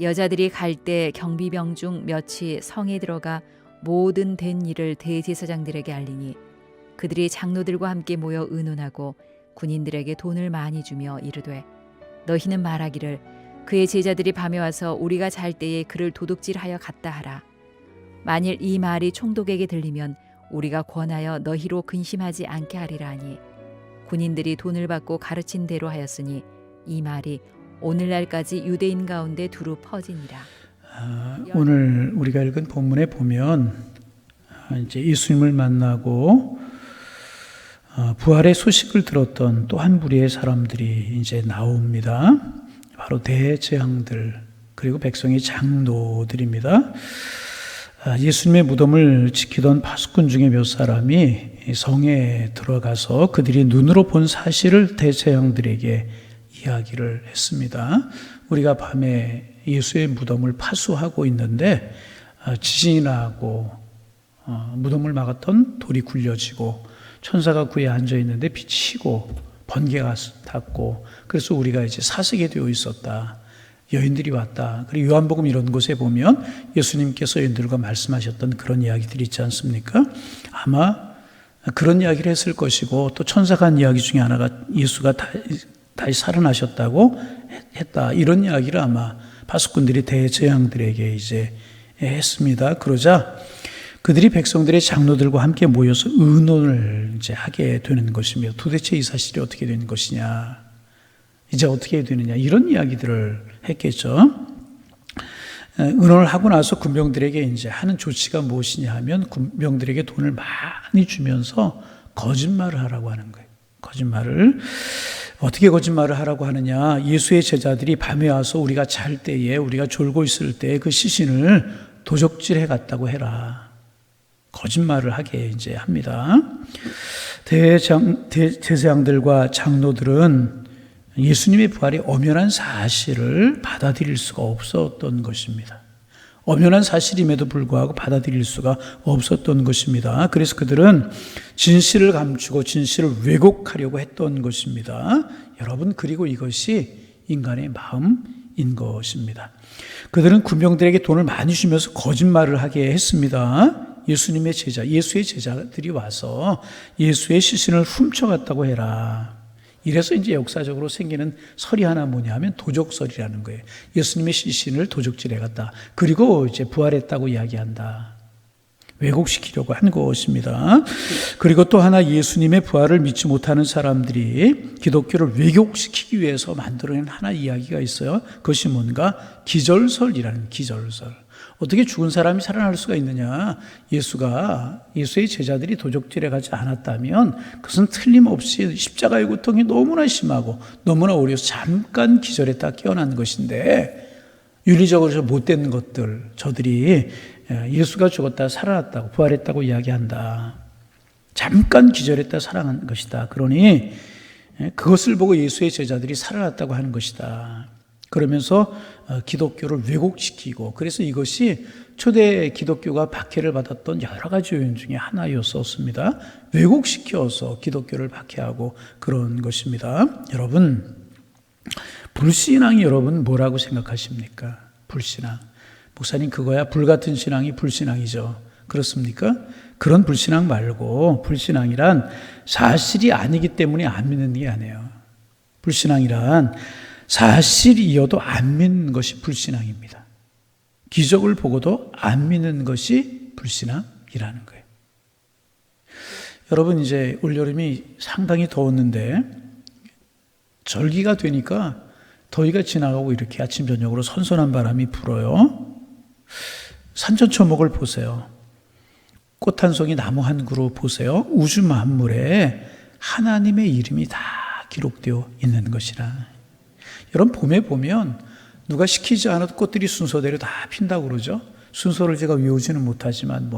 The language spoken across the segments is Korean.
여자들이 갈 때 경비병 중 몇이 성에 들어가 모든 된 일을 대제사장들에게 알리니 그들이 장로들과 함께 모여 의논하고 군인들에게 돈을 많이 주며 이르되 너희는 말하기를 그의 제자들이 밤에 와서 우리가 잘 때에 그를 도둑질하여 갔다 하라. 만일 이 말이 총독에게 들리면 우리가 권하여 너희로 근심하지 않게 하리라 하니 군인들이 돈을 받고 가르친 대로 하였으니 이 말이 오늘날까지 유대인 가운데 두루 퍼지니라. 오늘 우리가 읽은 본문에 보면 이제 예수님을 만나고 부활의 소식을 들었던 또 한 무리의 사람들이 이제 나옵니다. 바로 대제사장들 그리고 백성의 장로들입니다. 예수님의 무덤을 지키던 파수꾼 중에 몇 사람이 성에 들어가서 그들이 눈으로 본 사실을 대제사장들에게 이야기를 했습니다. 우리가 밤에 예수의 무덤을 파수하고 있는데 지진이 나고 무덤을 막았던 돌이 굴려지고 천사가 그에 앉아 있는데 빛이 치고 번개가 탔고 그래서 우리가 이제 사색이 되어 있었다. 여인들이 왔다. 그리고 요한복음 이런 곳에 보면 예수님께서 여인들과 말씀하셨던 그런 이야기들이 있지 않습니까? 아마 그런 이야기를 했을 것이고 또 천사가 한 이야기 중에 하나가 예수가 다시 살아나셨다고 했다. 이런 이야기를 아마 파수꾼들이 대제사장들에게 이제 했습니다. 그러자 그들이 백성들의 장로들과 함께 모여서 의논을 이제 하게 되는 것이며 도대체 이 사실이 어떻게 되는 것이냐, 이제 어떻게 되느냐 이런 이야기들을 했겠죠. 의논을 하고 나서 군병들에게 이제 하는 조치가 무엇이냐 하면 군병들에게 돈을 많이 주면서 거짓말을 하라고 하는 거예요. 거짓말을 어떻게 거짓말을 하라고 하느냐? 예수의 제자들이 밤에 와서 우리가 잘 때에 우리가 졸고 있을 때 그 시신을 도적질해 갔다고 해라. 거짓말을 하게 이제 합니다. 대제사장들과 장로들은 예수님의 부활이 엄연한 사실을 받아들일 수가 없었던 것입니다. 엄연한 사실임에도 불구하고 받아들일 수가 없었던 것입니다. 그래서 그들은 진실을 감추고 진실을 왜곡하려고 했던 것입니다. 여러분, 그리고 이것이 인간의 마음인 것입니다. 그들은 군병들에게 돈을 많이 주면서 거짓말을 하게 했습니다. 예수님의 제자, 예수의 제자들이 와서 예수의 시신을 훔쳐갔다고 해라. 이래서 이제 역사적으로 생기는 설이 하나 뭐냐 하면 도적설이라는 거예요. 예수님의 시신을 도적질해 갔다. 그리고 이제 부활했다고 이야기한다. 왜곡시키려고 한 것입니다. 그리고 또 하나 예수님의 부활을 믿지 못하는 사람들이 기독교를 왜곡시키기 위해서 만들어낸 하나 이야기가 있어요. 그것이 뭔가 기절설이라는 기절설. 어떻게 죽은 사람이 살아날 수가 있느냐? 예수의 제자들이 도적질해 가지 않았다면 그것은 틀림없이 십자가의 고통이 너무나 심하고 너무나 어려워서 잠깐 기절했다 깨어난 것인데 윤리적으로 못된 것들 저들이 예수가 죽었다 살아났다고 부활했다고 이야기한다. 잠깐 기절했다 살아난 것이다. 그러니 그것을 보고 예수의 제자들이 살아났다고 하는 것이다. 그러면서 기독교를 왜곡시키고 그래서 이것이 초대 기독교가 박해를 받았던 여러 가지 요인 중에 하나였었습니다. 왜곡시켜서 기독교를 박해하고 그런 것입니다. 여러분, 불신앙이 여러분 뭐라고 생각하십니까? 불신앙. 목사님 그거야 불같은 신앙이 불신앙이죠. 그렇습니까? 그런 불신앙 말고 불신앙이란 사실이 아니기 때문에 안 믿는 게 아니에요. 불신앙이란 사실이어도 안 믿는 것이 불신앙입니다. 기적을 보고도 안 믿는 것이 불신앙이라는 거예요. 여러분 이제 올여름이 상당히 더웠는데 절기가 되니까 더위가 지나가고 이렇게 아침 저녁으로 선선한 바람이 불어요. 산천초목을 보세요. 꽃 한 송이 나무 한 그루 보세요. 우주 만물에 하나님의 이름이 다 기록되어 있는 것이라. 여러분 봄에 보면 누가 시키지 않아도 꽃들이 순서대로 다 핀다고 그러죠. 순서를 제가 외우지는 못하지만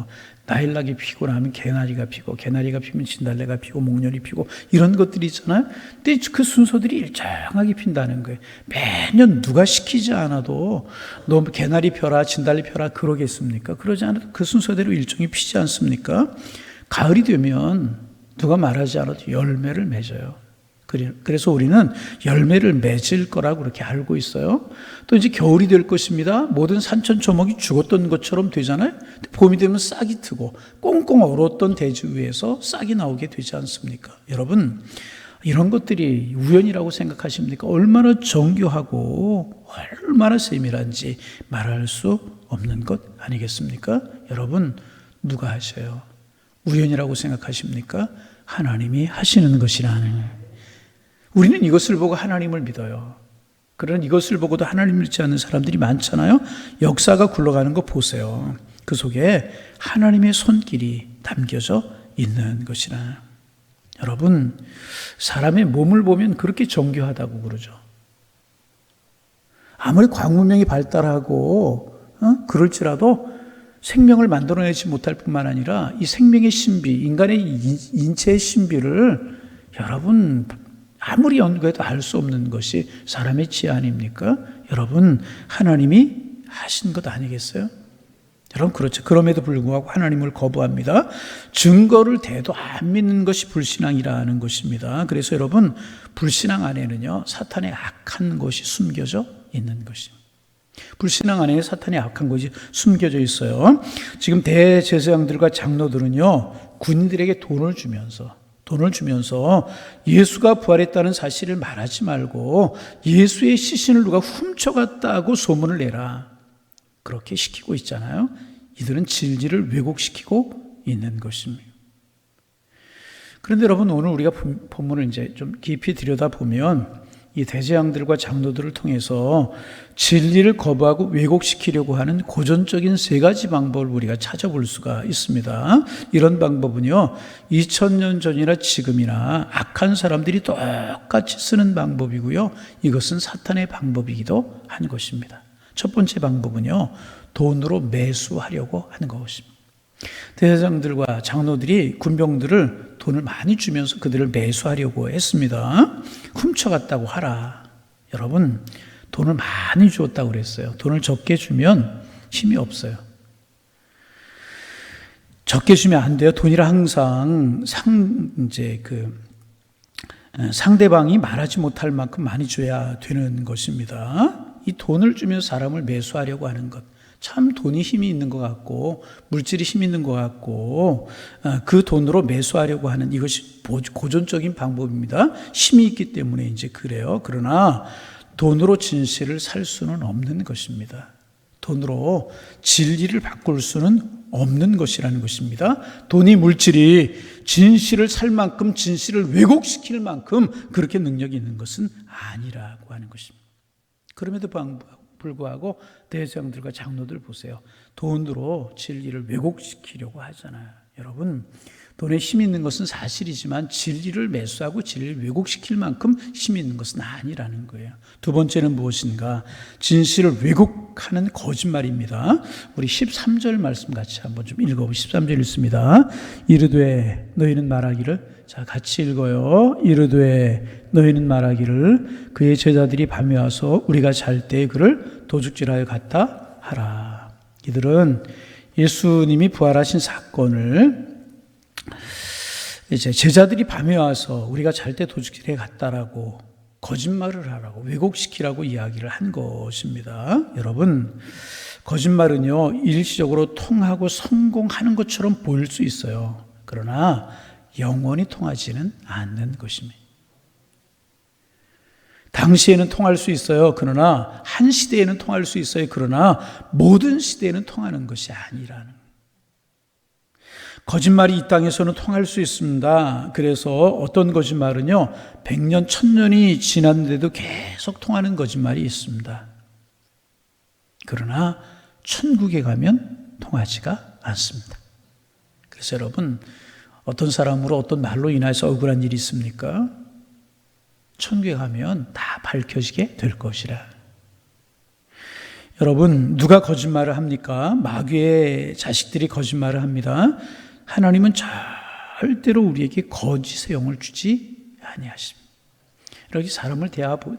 나일락이 피고 나면 개나리가 피고 개나리가 피면 진달래가 피고 목련이 피고 이런 것들이 있잖아요. 근데 그 순서들이 일정하게 핀다는 거예요. 매년 누가 시키지 않아도 너 개나리 펴라 진달래 펴라 그러겠습니까? 그러지 않아도 그 순서대로 일정히 피지 않습니까? 가을이 되면 누가 말하지 않아도 열매를 맺어요. 그래서 우리는 열매를 맺을 거라고 그렇게 알고 있어요. 또 이제 겨울이 될 것입니다. 모든 산천초목이 죽었던 것처럼 되잖아요. 봄이 되면 싹이 트고 꽁꽁 얼었던 대지 위에서 싹이 나오게 되지 않습니까? 여러분, 이런 것들이 우연이라고 생각하십니까? 얼마나 정교하고 얼마나 세밀한지 말할 수 없는 것 아니겠습니까? 여러분, 누가 하셔요? 우연이라고 생각하십니까? 하나님이 하시는 것이라는. 우리는 이것을 보고 하나님을 믿어요. 그러나 이것을 보고도 하나님을 믿지 않는 사람들이 많잖아요. 역사가 굴러가는 거 보세요. 그 속에 하나님의 손길이 담겨져 있는 것이라. 여러분, 사람의 몸을 보면 그렇게 정교하다고 그러죠. 아무리 광문명이 발달하고 그럴지라도 생명을 만들어내지 못할 뿐만 아니라 이 생명의 신비, 인간의 인체의 신비를 여러분 아무리 연구해도 알 수 없는 것이 사람의 지혜 아닙니까? 여러분, 하나님이 하신 것 아니겠어요? 여러분, 그렇죠. 그럼에도 불구하고 하나님을 거부합니다. 증거를 대도 안 믿는 것이 불신앙이라는 것입니다. 그래서 여러분, 불신앙 안에는요, 사탄의 악한 것이 숨겨져 있는 것입니다. 불신앙 안에 사탄의 악한 것이 숨겨져 있어요. 지금 대제사장들과 장로들은요, 군인들에게 돈을 주면서 예수가 부활했다는 사실을 말하지 말고 예수의 시신을 누가 훔쳐갔다고 소문을 내라. 그렇게 시키고 있잖아요. 이들은 진리를 왜곡시키고 있는 것입니다. 그런데 여러분, 오늘 우리가 본문을 이제 좀 깊이 들여다보면 이 대제사장들과 장로들을 통해서 진리를 거부하고 왜곡시키려고 하는 고전적인 세 가지 방법을 우리가 찾아볼 수가 있습니다. 이런 방법은요, 2000년 전이나 지금이나 악한 사람들이 똑같이 쓰는 방법이고요, 이것은 사탄의 방법이기도 한 것입니다. 첫 번째 방법은요, 돈으로 매수하려고 하는 것입니다. 대제사장들과 장로들이 군병들을 돈을 많이 주면서 그들을 매수하려고 했습니다. 훔쳐갔다고 하라. 여러분, 돈을 많이 주었다고 그랬어요. 돈을 적게 주면 힘이 없어요. 적게 주면 안 돼요. 돈이라 항상 상대방이 말하지 못할 만큼 많이 줘야 되는 것입니다. 이 돈을 주면서 사람을 매수하려고 하는 것. 참 돈이 힘이 있는 것 같고 물질이 힘이 있는 것 같고 그 돈으로 매수하려고 하는 이것이 고전적인 방법입니다. 힘이 있기 때문에 이제 그래요. 그러나 돈으로 진실을 살 수는 없는 것입니다. 돈으로 진리를 바꿀 수는 없는 것이라는 것입니다. 돈이 물질이 진실을 살 만큼, 진실을 왜곡시킬 만큼 그렇게 능력이 있는 것은 아니라고 하는 것입니다. 그럼에도 불구하고 대제사장들과 장로들 보세요. 돈으로 진리를 왜곡시키려고 하잖아요. 여러분, 돈에 힘이 있는 것은 사실이지만 진리를 매수하고 진리를 왜곡시킬 만큼 힘이 있는 것은 아니라는 거예요. 두 번째는 무엇인가? 진실을 왜곡하는 거짓말입니다. 우리 13절 말씀 같이 한번 좀 읽어보시죠. 13절 읽습니다. 이르되 너희는 말하기를, 자 같이 읽어요. 이르되 너희는 말하기를 그의 제자들이 밤에 와서 우리가 잘 때 그를 도둑질하여 갔다 하라. 이들은 예수님이 부활하신 사건을 이제 제자들이 밤에 와서 우리가 잘 때 도둑질해 갔다라고 거짓말을 하라고 왜곡시키라고 이야기를 한 것입니다. 여러분, 거짓말은요, 일시적으로 통하고 성공하는 것처럼 보일 수 있어요. 그러나 영원히 통하지는 않는 것입니다. 당시에는 통할 수 있어요. 그러나 한 시대에는 통할 수 있어요. 그러나 모든 시대에는 통하는 것이 아니라는. 거짓말이 이 땅에서는 통할 수 있습니다. 그래서 어떤 거짓말은요, 100년, 1000년이 지났는데도 계속 통하는 거짓말이 있습니다. 그러나 천국에 가면 통하지가 않습니다. 그래서 여러분, 어떤 사람으로 어떤 말로 인해서 억울한 일이 있습니까? 천국에 가면 다 밝혀지게 될 것이라. 여러분, 누가 거짓말을 합니까? 마귀의 자식들이 거짓말을 합니다. 하나님은 절대로 우리에게 거짓의 영을 주지 아니하십니다. 이렇게 사람을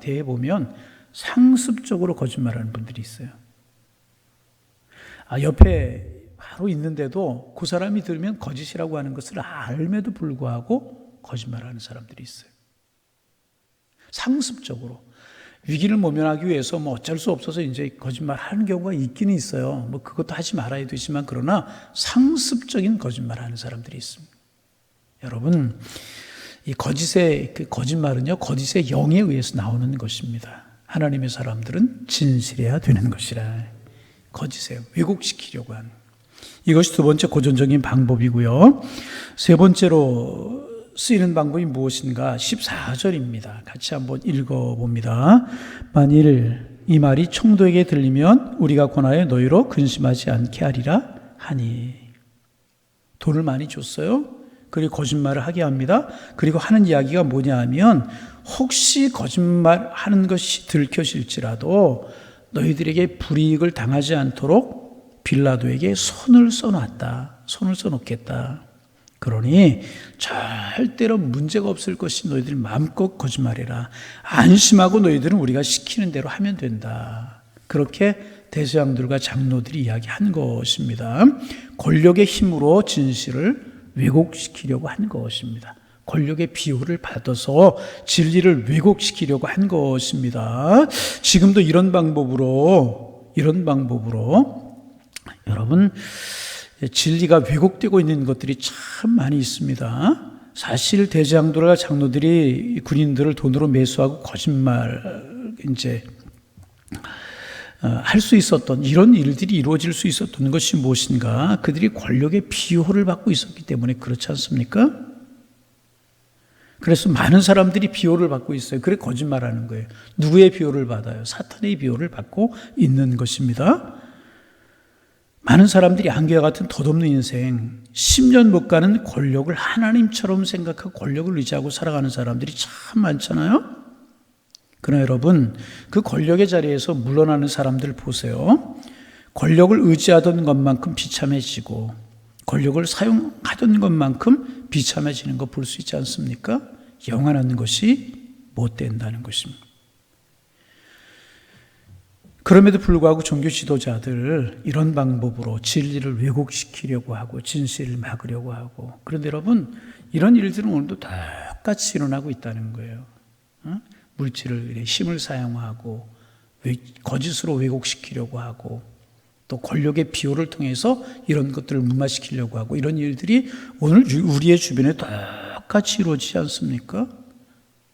대해보면 상습적으로 거짓말하는 분들이 있어요. 옆에 바로 있는데도 그 사람이 들으면 거짓이라고 하는 것을 알면도 불구하고 거짓말하는 사람들이 있어요. 상습적으로. 위기를 모면하기 위해서 어쩔 수 없어서 이제 거짓말 하는 경우가 있기는 있어요. 그것도 하지 말아야 되지만, 그러나 상습적인 거짓말 하는 사람들이 있습니다. 여러분, 이 거짓말은요, 거짓의 영에 의해서 나오는 것입니다. 하나님의 사람들은 진실해야 되는 것이라. 거짓에 왜곡시키려고 하는. 이것이 두 번째 고전적인 방법이고요. 세 번째로 쓰이는 방법이 무엇인가? 14절입니다. 같이 한번 읽어봅니다. 만일 이 말이 총독에게 들리면 우리가 권하여 너희로 근심하지 않게 하리라 하니. 돈을 많이 줬어요. 그리고 거짓말을 하게 합니다. 그리고 하는 이야기가 뭐냐 하면, 혹시 거짓말하는 것이 들켜질지라도 너희들에게 불이익을 당하지 않도록 빌라도에게 손을 써놨다. 손을 써놓겠다. 그러니 절대로 문제가 없을 것이 너희들 마음껏 거짓말해라. 안심하고 너희들은 우리가 시키는 대로 하면 된다. 그렇게 대제사장들과 장로들이 이야기한 것입니다. 권력의 힘으로 진실을 왜곡시키려고 한 것입니다. 권력의 비호를 받아서 진리를 왜곡시키려고 한 것입니다. 지금도 이런 방법으로 여러분, 진리가 왜곡되고 있는 것들이 참 많이 있습니다. 사실 대제사장들과 장로들이 군인들을 돈으로 매수하고 거짓말 할 수 있었던 이런 일들이 이루어질 수 있었던 것이 무엇인가? 그들이 권력의 비호를 받고 있었기 때문에 그렇지 않습니까? 그래서 많은 사람들이 비호를 받고 있어요. 그래 거짓말하는 거예요. 누구의 비호를 받아요? 사탄의 비호를 받고 있는 것입니다. 많은 사람들이 안개와 같은 덧없는 인생, 10년 못 가는 권력을 하나님처럼 생각하고 권력을 의지하고 살아가는 사람들이 참 많잖아요. 그러나 여러분, 그 권력의 자리에서 물러나는 사람들 보세요. 권력을 의지하던 것만큼 비참해지고 권력을 사용하던 것만큼 비참해지는 거 볼 수 있지 않습니까? 영원한 것이 못 된다는 것입니다. 그럼에도 불구하고 종교 지도자들 이런 방법으로 진리를 왜곡시키려고 하고 진실을 막으려고 하고, 그런데 여러분, 이런 일들은 오늘도 똑같이 일어나고 있다는 거예요. 물질을 힘을 사용하고 거짓으로 왜곡시키려고 하고, 또 권력의 비호를 통해서 이런 것들을 무마시키려고 하고, 이런 일들이 오늘 우리의 주변에 똑같이 이루어지지 않습니까?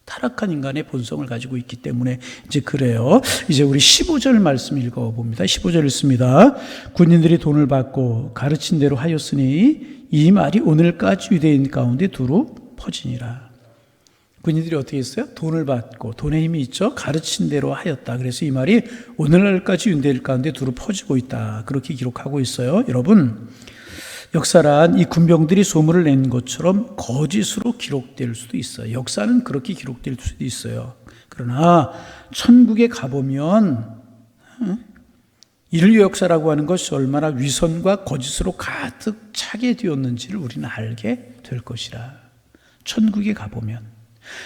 타락한 인간의 본성을 가지고 있기 때문에 이제 그래요. 이제 우리 15절 말씀 읽어봅니다. 15절 읽습니다. 군인들이 돈을 받고 가르친 대로 하였으니 이 말이 오늘까지 유대인 가운데 두루 퍼지니라. 군인들이 어떻게 했어요? 돈을 받고, 돈의 힘이 있죠? 가르친 대로 하였다. 그래서 이 말이 오늘날까지 유대인 가운데 두루 퍼지고 있다. 그렇게 기록하고 있어요. 여러분, 역사란 이 군병들이 소문을 낸 것처럼 거짓으로 기록될 수도 있어요. 역사는 그렇게 기록될 수도 있어요. 그러나 천국에 가보면 인류 역사라고 하는 것이 얼마나 위선과 거짓으로 가득 차게 되었는지를 우리는 알게 될 것이라. 천국에 가보면,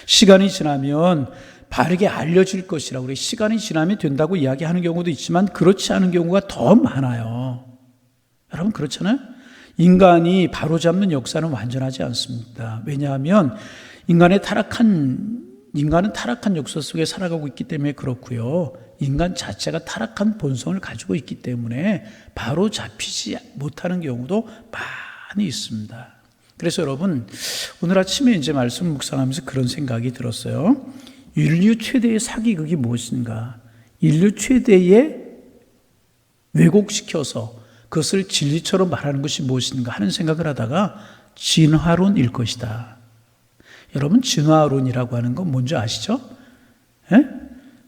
시간이 지나면 바르게 알려질 것이라. 우리 시간이 지나면 된다고 이야기하는 경우도 있지만 그렇지 않은 경우가 더 많아요. 여러분, 그렇잖아요? 인간이 바로잡는 역사는 완전하지 않습니다. 왜냐하면 인간은 타락한 역사 속에 살아가고 있기 때문에 그렇고요. 인간 자체가 타락한 본성을 가지고 있기 때문에 바로 잡히지 못하는 경우도 많이 있습니다. 그래서 여러분, 오늘 아침에 이제 말씀 묵상하면서 그런 생각이 들었어요. 인류 최대의 사기극이 무엇인가? 인류 최대의 왜곡시켜서 그것을 진리처럼 말하는 것이 무엇인가 하는 생각을 하다가 진화론일 것이다. 여러분, 진화론이라고 하는 건 뭔지 아시죠?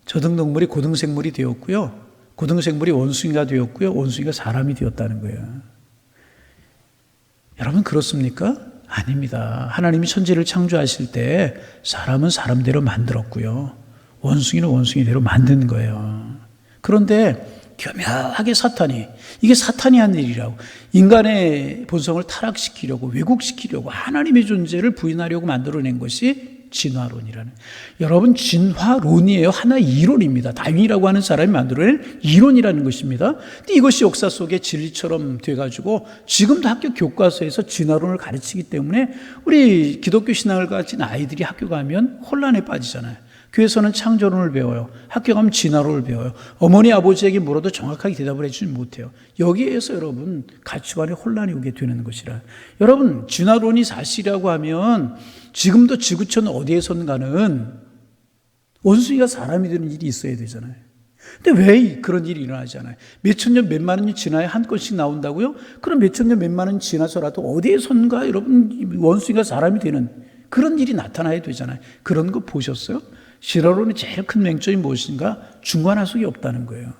저등동물이 고등생물이 되었고요. 고등생물이 원숭이가 되었고요. 원숭이가 사람이 되었다는 거예요. 여러분, 그렇습니까? 아닙니다. 하나님이 천지를 창조하실 때 사람은 사람대로 만들었고요. 원숭이는 원숭이대로 만든 거예요. 그런데 교묘하게 이게 사탄이 한 일이라고, 인간의 본성을 타락시키려고, 왜곡시키려고, 하나님의 존재를 부인하려고 만들어낸 것이 진화론이라는. 여러분, 진화론이에요. 하나의 이론입니다. 다윈이라고 하는 사람이 만들어낸 이론이라는 것입니다. 근데 이것이 역사 속에 진리처럼 돼가지고 지금도 학교 교과서에서 진화론을 가르치기 때문에 우리 기독교 신앙을 가진 아이들이 학교 가면 혼란에 빠지잖아요. 교회에서는 창조론을 배워요. 학교 가면 진화론을 배워요. 어머니 아버지에게 물어도 정확하게 대답을 해주지 못해요. 여기에서 여러분 가치관에 혼란이 오게 되는 것이라. 여러분 진화론이 사실이라고 하면 지금도 지구촌 어디에선가는 원숭이가 사람이 되는 일이 있어야 되잖아요. 근데 왜 그런 일이 일어나잖아요. 몇천 년 몇만 년이 지나야 한 건씩 나온다고요? 그럼 몇천 년 몇만 년 지나서라도 어디에선가 여러분 원숭이가 사람이 되는 그런 일이 나타나야 되잖아요. 그런 거 보셨어요? 진화론의 제일 큰 맹점이 무엇인가? 중관화석이 없다는 거예요.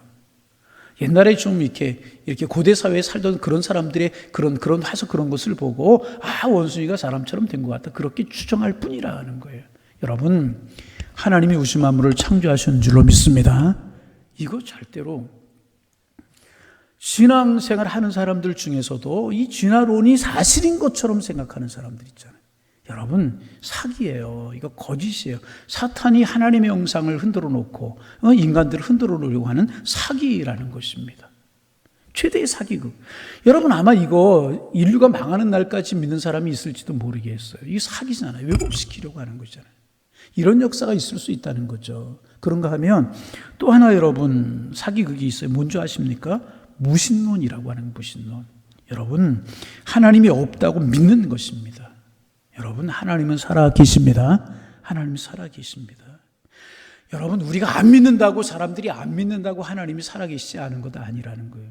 옛날에 좀 이렇게 고대 사회에 살던 그런 사람들의 그런 화석 그런 것을 보고 원숭이가 사람처럼 된 것 같다. 그렇게 추정할 뿐이라는 거예요. 여러분, 하나님이 우주 만물을 창조하신 줄로 믿습니다. 이거 절대로 신앙생활 하는 사람들 중에서도 이 진화론이 사실인 것처럼 생각하는 사람들 있잖아요. 여러분, 사기예요. 이거 거짓이에요. 사탄이 하나님의 형상을 흔들어 놓고 인간들을 흔들어 놓으려고 하는 사기라는 것입니다. 최대의 사기극. 여러분 아마 이거 인류가 망하는 날까지 믿는 사람이 있을지도 모르겠어요. 이게 사기잖아요. 왜곡시키려고 하는 거잖아요. 이런 역사가 있을 수 있다는 거죠. 그런가 하면 또 하나 여러분 사기극이 있어요. 뭔지 아십니까? 무신론이라고 하는 무신론. 여러분 하나님이 없다고 믿는 것입니다. 여러분 하나님은 살아계십니다. 하나님이 살아계십니다. 여러분 우리가 안 믿는다고 사람들이 안 믿는다고 하나님이 살아계시지 않은 것 아니라는 거예요.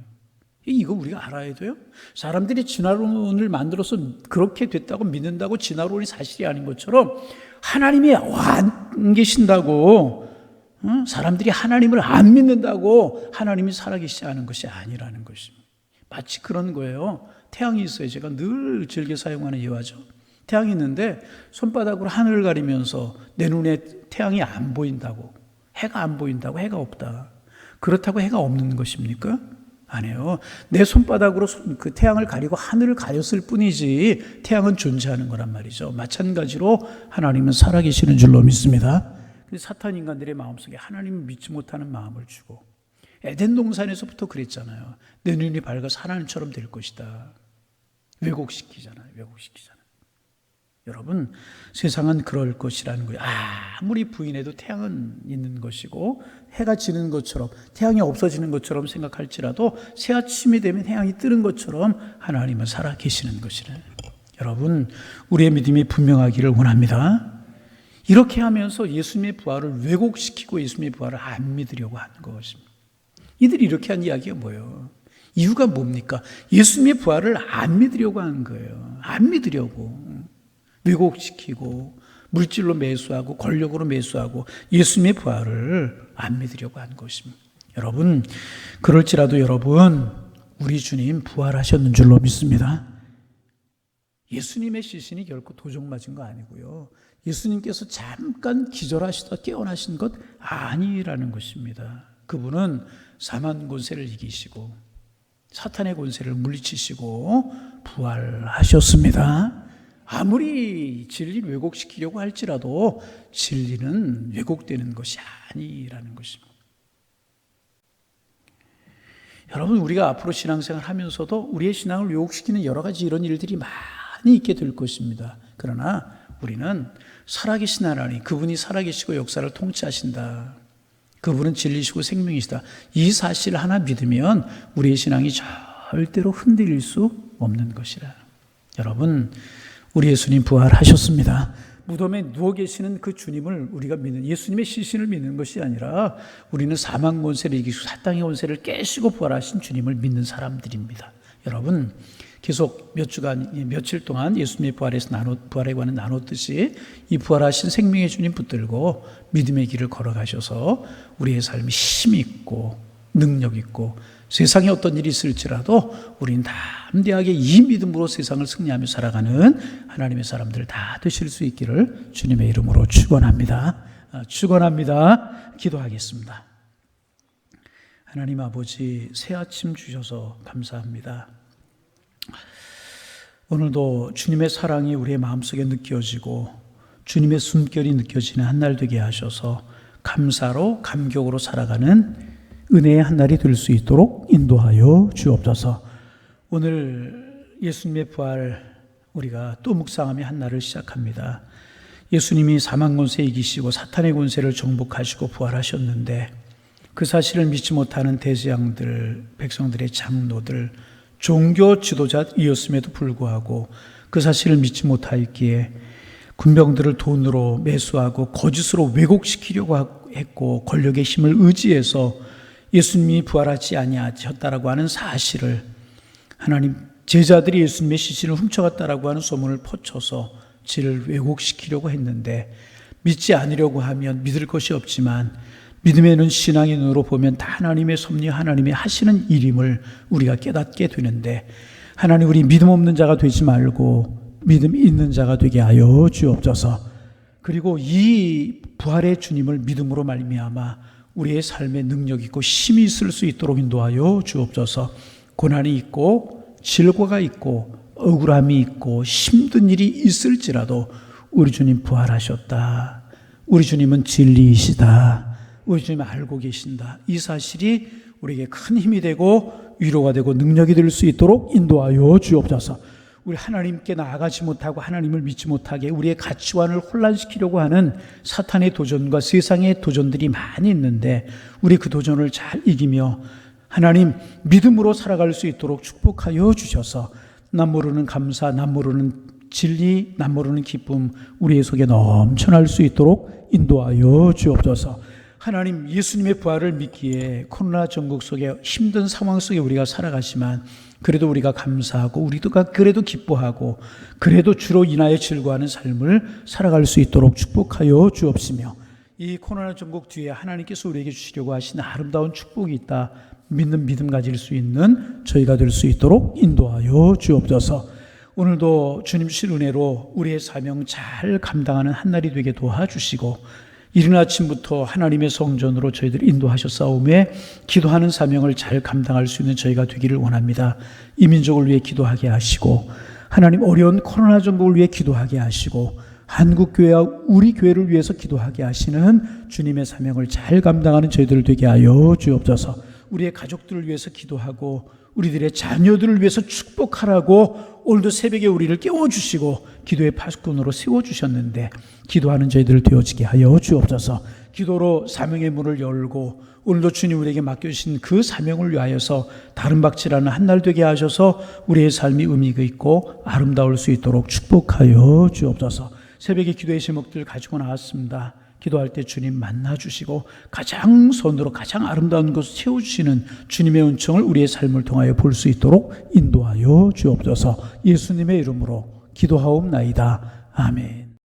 이거 우리가 알아야 돼요. 사람들이 진화론을 만들어서 그렇게 됐다고 믿는다고 진화론이 사실이 아닌 것처럼 하나님이 안 계신다고 사람들이 하나님을 안 믿는다고 하나님이 살아계시지 않은 것이 아니라는 것입니다. 마치 그런 거예요. 태양이 있어요. 제가 늘 즐겨 사용하는 예화죠. 태양이 있는데 손바닥으로 하늘을 가리면서 내 눈에 태양이 안 보인다고, 해가 안 보인다고, 해가 없다. 그렇다고 해가 없는 것입니까? 아니에요. 내 손바닥으로 그 태양을 가리고 하늘을 가렸을 뿐이지 태양은 존재하는 거란 말이죠. 마찬가지로 하나님은 살아계시는 줄로 믿습니다. 근데 사탄 인간들의 마음속에 하나님을 믿지 못하는 마음을 주고 에덴 동산에서부터 그랬잖아요. 내 눈이 밝아서 하나님처럼 될 것이다. 왜곡시키잖아요. 여러분 세상은 그럴 것이라는 거예요. 아무리 부인해도 태양은 있는 것이고 해가 지는 것처럼 태양이 없어지는 것처럼 생각할지라도 새 아침이 되면 태양이 뜨는 것처럼 하나님은 살아계시는 것이래. 여러분 우리의 믿음이 분명하기를 원합니다. 이렇게 하면서 예수님의 부활을 왜곡시키고 예수님의 부활을 안 믿으려고 하는 것입니다. 이들이 이렇게 한 이야기가 뭐예요? 이유가 뭡니까? 예수님의 부활을 안 믿으려고 하는 거예요. 안 믿으려고. 왜곡시키고 물질로 매수하고 권력으로 매수하고 예수님의 부활을 안 믿으려고 하는 것입니다. 여러분 그럴지라도 여러분 우리 주님 부활하셨는 줄로 믿습니다. 예수님의 시신이 결코 도적 맞은 거 아니고요. 예수님께서 잠깐 기절하시다 깨어나신 것 아니라는 것입니다. 그분은 사망 권세를 이기시고 사탄의 권세를 물리치시고 부활하셨습니다. 아무리 진리를 왜곡시키려고 할지라도 진리는 왜곡되는 것이 아니라는 것입니다. 여러분 우리가 앞으로 신앙생활 하면서도 우리의 신앙을 왜곡시키는 여러 가지 이런 일들이 많이 있게 될 것입니다. 그러나 우리는 살아계신 하나님, 그분이 살아계시고 역사를 통치하신다. 그분은 진리시고 생명이시다. 이 사실을 하나 믿으면 우리의 신앙이 절대로 흔들릴 수 없는 것이라. 여러분 우리 예수님 부활하셨습니다. 무덤에 누워 계시는 그 주님을 우리가 믿는 예수님의 시신을 믿는 것이 아니라 우리는 사망 권세를 이기시고 사탄의 권세를 깨시고 부활하신 주님을 믿는 사람들입니다. 여러분 계속 며칠 동안 예수님의 부활에 관해 나눴듯이 이 부활하신 생명의 주님 붙들고 믿음의 길을 걸어가셔서 우리의 삶이 힘있고 능력있고 세상에 어떤 일이 있을지라도 우리는 담대하게 이 믿음으로 세상을 승리하며 살아가는 하나님의 사람들 다 되실 수 있기를 주님의 이름으로 축원합니다. 기도하겠습니다. 하나님 아버지 새 아침 주셔서 감사합니다. 오늘도 주님의 사랑이 우리의 마음속에 느껴지고 주님의 숨결이 느껴지는 한날 되게 하셔서 감사로 감격으로 살아가는 은혜의 한날이 될 수 있도록 인도하여 주옵소서. 오늘 예수님의 부활 우리가 또 묵상하며 한날을 시작합니다. 예수님이 사망 권세 이기시고 사탄의 권세를 정복하시고 부활하셨는데 그 사실을 믿지 못하는 대제사장들, 백성들의 장로들, 종교 지도자이었음에도 불구하고 그 사실을 믿지 못하였기에 군병들을 돈으로 매수하고 거짓으로 왜곡시키려고 했고 권력의 힘을 의지해서 예수님이 부활하지 아니하셨다라고 하는 사실을, 하나님 제자들이 예수님의 시신을 훔쳐갔다라고 하는 소문을 퍼쳐서 지를 왜곡시키려고 했는데, 믿지 않으려고 하면 믿을 것이 없지만 믿음의 눈, 신앙의 눈으로 보면 다 하나님의 섭리, 하나님의 하시는 일임을 우리가 깨닫게 되는데, 하나님 우리 믿음 없는 자가 되지 말고 믿음 있는 자가 되게 하여 주옵소서. 그리고 이 부활의 주님을 믿음으로 말미암아 우리의 삶에 능력 있고 힘이 있을 수 있도록 인도하여 주옵소서. 고난이 있고 질고가 있고 억울함이 있고 힘든 일이 있을지라도 우리 주님 부활하셨다, 우리 주님은 진리이시다, 우리 주님 알고 계신다, 이 사실이 우리에게 큰 힘이 되고 위로가 되고 능력이 될 수 있도록 인도하여 주옵소서. 우리 하나님께 나아가지 못하고 하나님을 믿지 못하게 우리의 가치관을 혼란시키려고 하는 사탄의 도전과 세상의 도전들이 많이 있는데, 우리 그 도전을 잘 이기며 하나님 믿음으로 살아갈 수 있도록 축복하여 주셔서 남 모르는 감사, 남 모르는 진리, 남 모르는 기쁨 우리의 속에 넘쳐날 수 있도록 인도하여 주옵소서. 하나님 예수님의 부활을 믿기에 코로나 전국 속에 힘든 상황 속에 우리가 살아가지만 그래도 우리가 감사하고 우리가 그래도 기뻐하고 그래도 주로 인하여 즐거워하는 삶을 살아갈 수 있도록 축복하여 주옵시며, 이 코로나 전국 뒤에 하나님께서 우리에게 주시려고 하신 아름다운 축복이 있다 믿는 믿음 가질 수 있는 저희가 될 수 있도록 인도하여 주옵소서. 오늘도 주님 주신 은혜로 우리의 사명 잘 감당하는 한날이 되게 도와주시고, 이른 아침부터 하나님의 성전으로 저희들 인도하셨사오매 기도하는 사명을 잘 감당할 수 있는 저희가 되기를 원합니다. 이 민족을 위해 기도하게 하시고, 하나님 어려운 코로나 전국을 위해 기도하게 하시고, 한국교회와 우리 교회를 위해서 기도하게 하시는 주님의 사명을 잘 감당하는 저희들 되게 하여 주옵소서. 우리의 가족들을 위해서 기도하고 우리들의 자녀들을 위해서 축복하라고 오늘도 새벽에 우리를 깨워주시고 기도의 파수꾼으로 세워주셨는데, 기도하는 저희들 되어지게 하여 주옵소서. 기도로 사명의 문을 열고 오늘도 주님 우리에게 맡겨주신 그 사명을 위하여서 다른 박질하는 한날 되게 하셔서 우리의 삶이 의미가 있고 아름다울 수 있도록 축복하여 주옵소서. 새벽에 기도의 제목들 가지고 나왔습니다. 기도할 때 주님 만나주시고 가장 선으로 가장 아름다운 것을 채워주시는 주님의 은총을 우리의 삶을 통하여 볼 수 있도록 인도하여 주옵소서. 예수님의 이름으로 기도하옵나이다. 아멘.